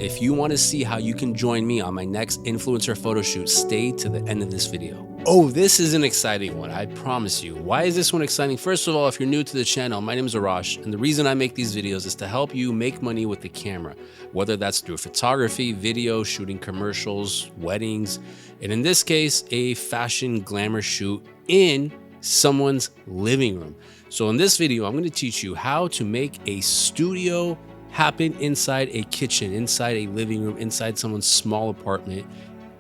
If you want to see how you can join me on my next influencer photo shoot, stay to the end of this video. Oh, this is an exciting one, I promise you. Why is this one exciting? First of all, if you're new to the channel, my name is Arash, and the reason I make these videos is to help you make money with the camera, whether that's through photography, video, shooting commercials, weddings, and in this case, a fashion glamour shoot in someone's living room. So in this video, I'm going to teach you how to make a studio happen inside a kitchen, inside a living room, inside someone's small apartment,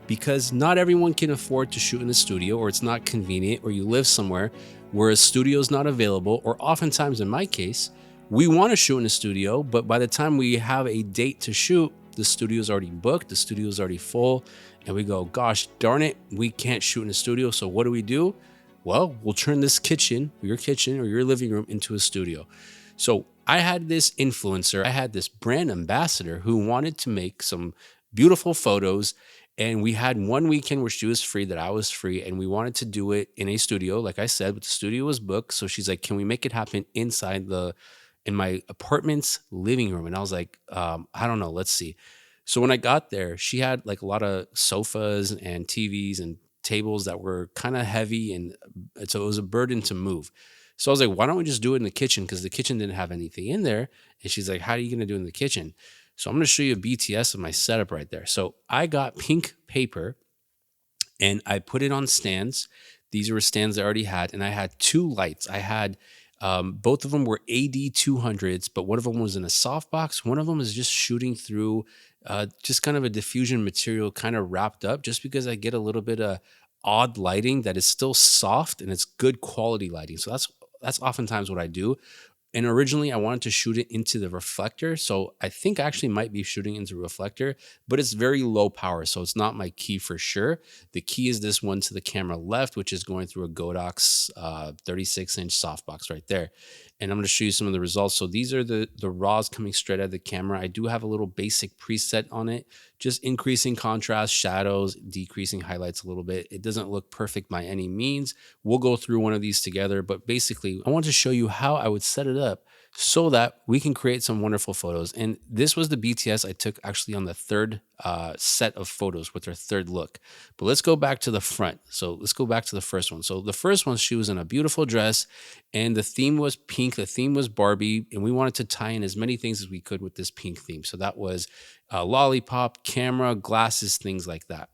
because not everyone can afford to shoot in a studio, or it's not convenient, or you live somewhere where a studio is not available, or oftentimes in my case, we want to shoot in a studio, but by the time we have a date to shoot, the studio is already booked, the studio is already full, and we go, gosh darn it, we can't shoot in a studio. So what do? Well, we'll turn this kitchen, or your living room, into a studio. So I had this influencer, I had this brand ambassador who wanted to make some beautiful photos. And we had one weekend where she was free, that I was free, and we wanted to do it in a studio, like I said, but the studio was booked. So she's like, can we make it happen in my apartment's living room? And I was like, I don't know, let's see. So when I got there, she had like a lot of sofas and TVs and tables that were kind of heavy. And so it was a burden to move. So I was like, why don't we just do it in the kitchen? Because the kitchen didn't have anything in there. And she's like, how are you going to do it in the kitchen? So I'm going to show you a BTS of my setup right there. So I got pink paper and I put it on stands. These were stands I already had. And I had two lights. I had both of them were AD200s, but one of them was in a softbox. One of them is just shooting through just kind of a diffusion material, kind of wrapped up, just because I get a little bit of odd lighting that is still soft and it's good quality lighting. So that's oftentimes what I do. And originally I wanted to shoot it into the reflector. So I think I actually might be shooting into the reflector, but it's very low power. So it's not my key for sure. The key is this one to the camera left, which is going through a Godox 36-inch softbox right there. And I'm going to show you some of the results. So these are the RAWs coming straight out of the camera. I do have a little basic preset on it, just increasing contrast, shadows, decreasing highlights a little bit. It doesn't look perfect by any means. We'll go through one of these together, but basically I want to show you how I would set it up so that we can create some wonderful photos. And this was the BTS I took actually on the third set of photos with her third look. But let's go back to the front. So let's go back to the first one. So the first one, she was in a beautiful dress and the theme was pink. The theme was Barbie. And we wanted to tie in as many things as we could with this pink theme. So that was lollipop, camera, glasses, things like that.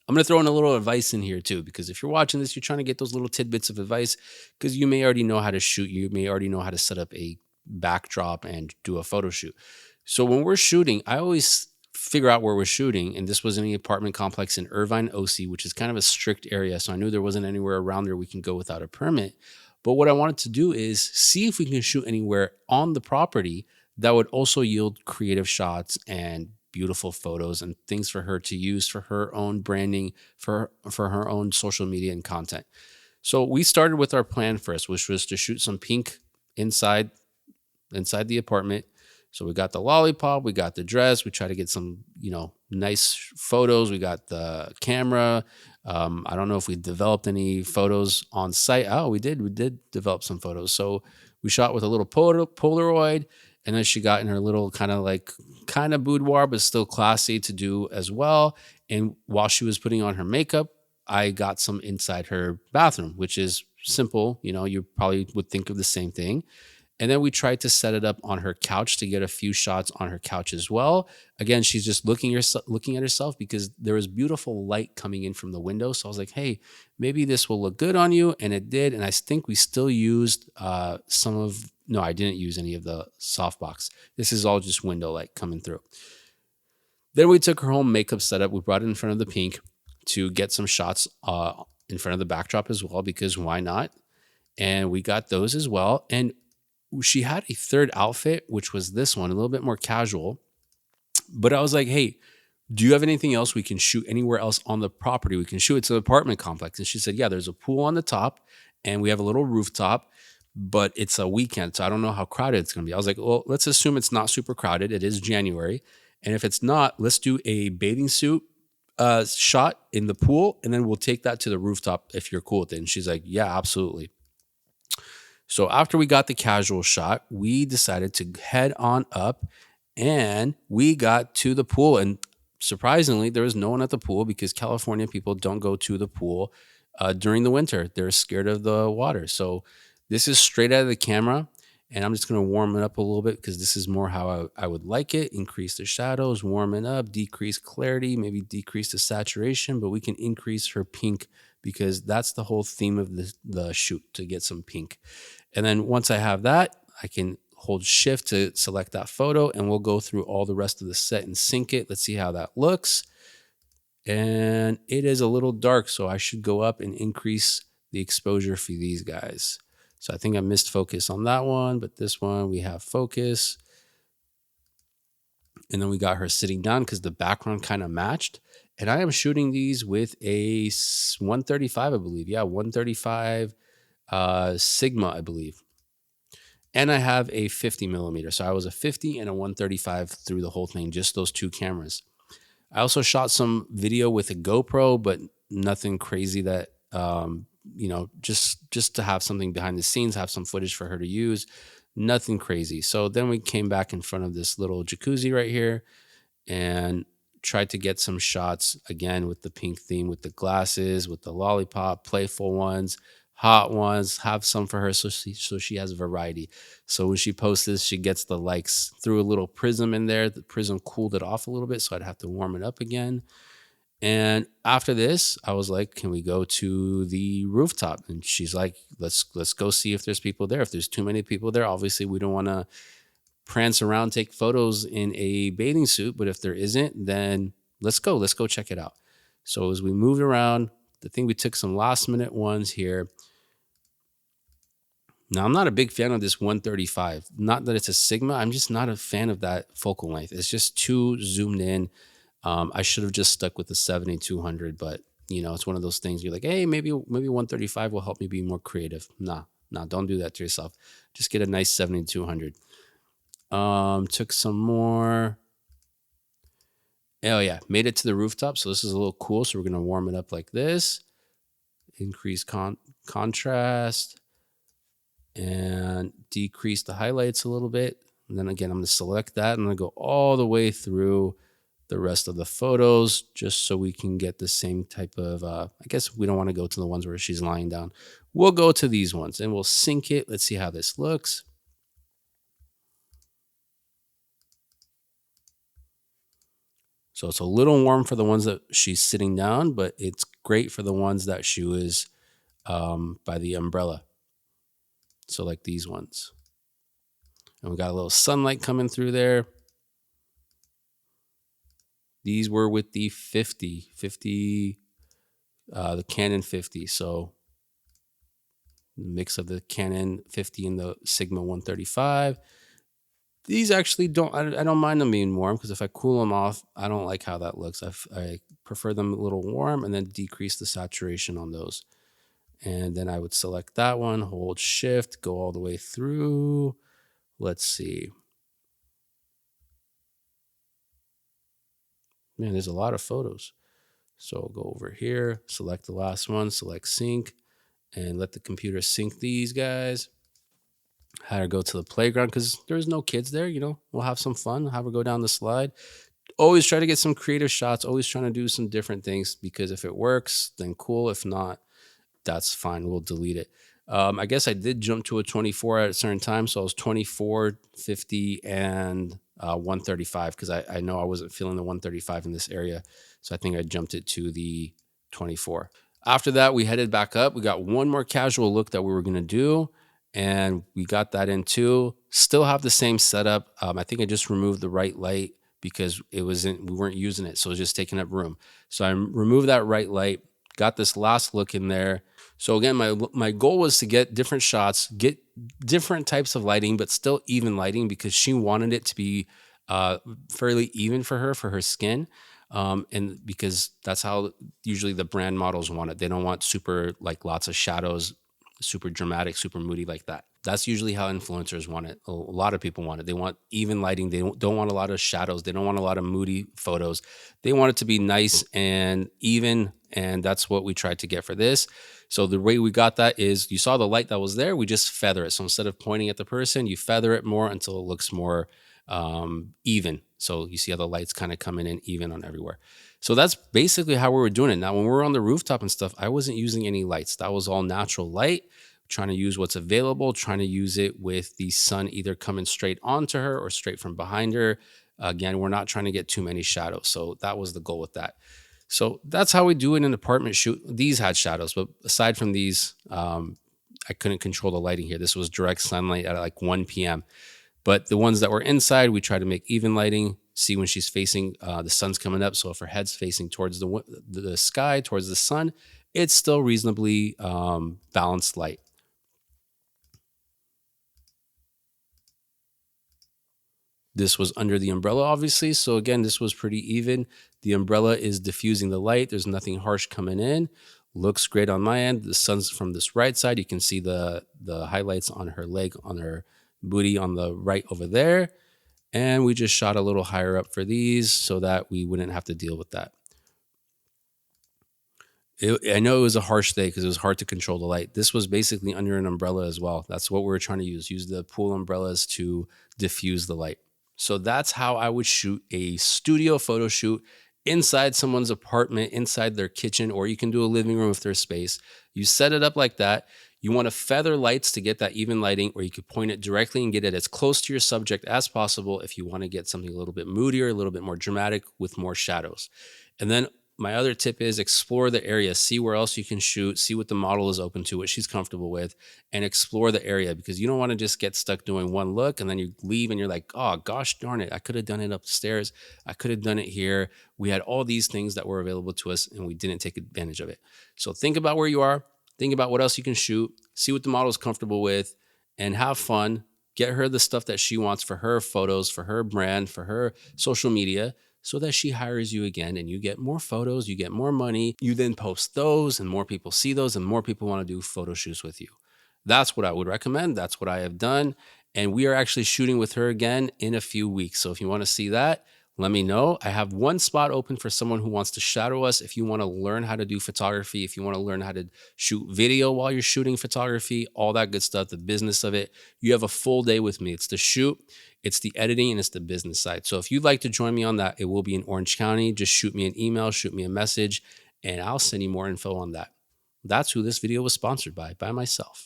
I'm going to throw in a little advice in here too, because if you're watching this, you're trying to get those little tidbits of advice because you may already know how to shoot. You may already know how to set up a backdrop and do a photo shoot. So when we're shooting, I always figure out where we're shooting. And this was in the apartment complex in Irvine, OC, which is kind of a strict area. So I knew there wasn't anywhere around there we can go without a permit. But what I wanted to do is see if we can shoot anywhere on the property that would also yield creative shots and beautiful photos and things for her to use for her own branding, for her own social media and content. So we started with our plan first, which was to shoot some pink inside the apartment. So we got the lollipop, we got the dress, we try to get some, nice photos. We got the camera. I don't know if we developed any photos on site. Oh, we did develop some photos. So we shot with a little Polaroid. And then she got in her little kind of boudoir, but still classy to do as well. And while she was putting on her makeup, I got some inside her bathroom, which is simple. You probably would think of the same thing. And then we tried to set it up on her couch to get a few shots on her couch as well. Again, she's just looking at herself because there was beautiful light coming in from the window. So I was like, hey, maybe this will look good on you. And it did. And I think we still used no, I didn't use any of the softbox. This is all just window light coming through. Then we took her home makeup setup. We brought it in front of the pink to get some shots in front of the backdrop as well, because why not? And we got those as well. And she had a third outfit, which was this one, a little bit more casual. But I was like, hey, do you have anything else we can shoot anywhere else on the property? We can shoot it to the apartment complex. And she said, yeah, there's a pool on the top and we have a little rooftop, but it's a weekend. So I don't know how crowded it's going to be. I was like, well, let's assume it's not super crowded. It is January. And if it's not, let's do a bathing suit shot in the pool. And then we'll take that to the rooftop if you're cool with it. And she's like, yeah, absolutely. So after we got the casual shot, we decided to head on up And we got to the pool, and surprisingly, there was no one at the pool because California people don't go to the pool during the winter. They're scared of the water. So this is straight out of the camera, and I'm just going to warm it up a little bit because this is more how I would like it. Increase the shadows, warm it up, decrease clarity, maybe decrease the saturation, but we can increase her pink because that's the whole theme of the shoot, to get some pink. And then once I have that, I can hold shift to select that photo, and we'll go through all the rest of the set and sync it. Let's see how that looks. And it is a little dark, so I should go up and increase the exposure for these guys. So I think I missed focus on that one, but this one we have focus. And then we got her sitting down because the background kind of matched. And I am shooting these with a 135, I believe. Yeah, 135 Sigma, I believe. And I have a 50 millimeter. So I was a 50 and a 135 through the whole thing, just those two cameras. I also shot some video with a GoPro, but nothing crazy that, just to have something behind the scenes, have some footage for her to use. Nothing crazy. So then we came back in front of this little jacuzzi right here and tried to get some shots again with the pink theme, with the glasses, with the lollipop, playful ones, hot ones, have some for her so she has variety. So when she posts this, she gets the likes. Threw a little prism in there. The prism cooled it off a little bit, so I'd have to warm it up again. And after this, I was like, can we go to the rooftop? And she's like, let's go see if there's people there. If there's too many people there, obviously we don't want to prance around, take photos in a bathing suit. But if there isn't, then let's go check it out. So as we moved around, I think we took some last minute ones here. Now, I'm not a big fan of this 135. Not that it's a Sigma. I'm just not a fan of that focal length. It's just too zoomed in. I should have just stuck with the 70-200, but it's one of those things. You're like, hey, maybe 135 will help me be more creative. Nah, don't do that to yourself. Just get a nice 70-200. Took some more. Oh yeah, made it to the rooftop. So this is a little cool. So we're gonna warm it up like this. Increase contrast and decrease the highlights a little bit. And then again, I'm gonna select that. I'm gonna go all the way through the rest of the photos just so we can get the same type of. I guess we don't want to go to the ones where she's lying down. We'll go to these ones and we'll sync it. Let's see how this looks. So it's a little warm for the ones that she's sitting down, but it's great for the ones that she was by the umbrella. So like these ones. And we got a little sunlight coming through there. These were with the 50, the Canon 50. So mix of the Canon 50 and the Sigma 135. These actually I don't mind them being warm because if I cool them off, I don't like how that looks. I prefer them a little warm and then decrease the saturation on those. And then I would select that one, hold shift, go all the way through. Let's see. Man, there's a lot of photos. So I'll go over here, select the last one, select sync, and let the computer sync these guys. Had her go to the playground because there's no kids there. We'll have some fun, have her go down the slide. Always try to get some creative shots, always trying to do some different things because if it works, then cool. If not, that's fine. We'll delete it. I guess I did jump to a 24 at a certain time. So I was 24, 50, and 135 because I know I wasn't feeling the 135 in this area. So I think I jumped it to the 24. After that, we headed back up. We got one more casual look that we were going to do. And we got that in too. Still have the same setup. I think I just removed the right light because we weren't using it. So it was just taking up room. So I removed that right light, got this last look in there. So again, my goal was to get different shots, get different types of lighting, but still even lighting because she wanted it to be fairly even for her skin. And because that's how usually the brand models want it. They don't want super like lots of shadows, super dramatic, super moody like that. That's usually how influencers want it. A lot of people want it. They want even lighting. They don't want a lot of shadows. They don't want a lot of moody photos. They want it to be nice and even. And that's what we tried to get for this. So the way we got that is you saw the light that was there. We just feather it. So instead of pointing at the person, you feather it more until it looks more even. So you see how the lights kind of coming in even on everywhere. So that's basically how we were doing it. Now, when we were on the rooftop and stuff, I wasn't using any lights. That was all natural light, trying to use what's available, trying to use it with the sun either coming straight onto her or straight from behind her. Again, we're not trying to get too many shadows. So that was the goal with that. So that's how we do it in an apartment shoot. These had shadows, but aside from these, I couldn't control the lighting here. This was direct sunlight at like 1 p.m. But the ones that were inside, we try to make even lighting. See when she's facing, the sun's coming up. So if her head's facing towards the sky, towards the sun, it's still reasonably balanced light. This was under the umbrella, obviously. So again, this was pretty even. The umbrella is diffusing the light. There's nothing harsh coming in. Looks great on my end. The sun's from this right side. You can see the highlights on her leg, on her booty on the right over there. And we just shot a little higher up for these so that we wouldn't have to deal with that. I know it was a harsh day because it was hard to control the light. This was basically under an umbrella as well. That's what we were trying to use the pool umbrellas to diffuse the light. So that's how I would shoot a studio photo shoot inside someone's apartment, inside their kitchen, or you can do a living room if there's space. You set it up like that. You want to feather lights to get that even lighting, or you could point it directly and get it as close to your subject as possible if you want to get something a little bit moodier, a little bit more dramatic with more shadows. And then my other tip is explore the area, see where else you can shoot, see what the model is open to, what she's comfortable with, and explore the area, because you don't want to just get stuck doing one look and then you leave and you're like, oh, gosh darn it, I could have done it upstairs. I could have done it here. We had all these things that were available to us and we didn't take advantage of it. So think about where you are, think about what else you can shoot, see what the model is comfortable with, and have fun. Get her the stuff that she wants for her photos, for her brand, for her social media, so that she hires you again and you get more photos, you get more money. You then post those and more people see those and more people want to do photo shoots with you. That's what I would recommend. That's what I have done. And we are actually shooting with her again in a few weeks. So if you want to see that, let me know. I have one spot open for someone who wants to shadow us. If you want to learn how to do photography, if you want to learn how to shoot video while you're shooting photography, all that good stuff, the business of it, you have a full day with me. It's the shoot, it's the editing, and it's the business side. So if you'd like to join me on that, it will be in Orange County. Just shoot me an email, shoot me a message, and I'll send you more info on that. That's who this video was sponsored by myself.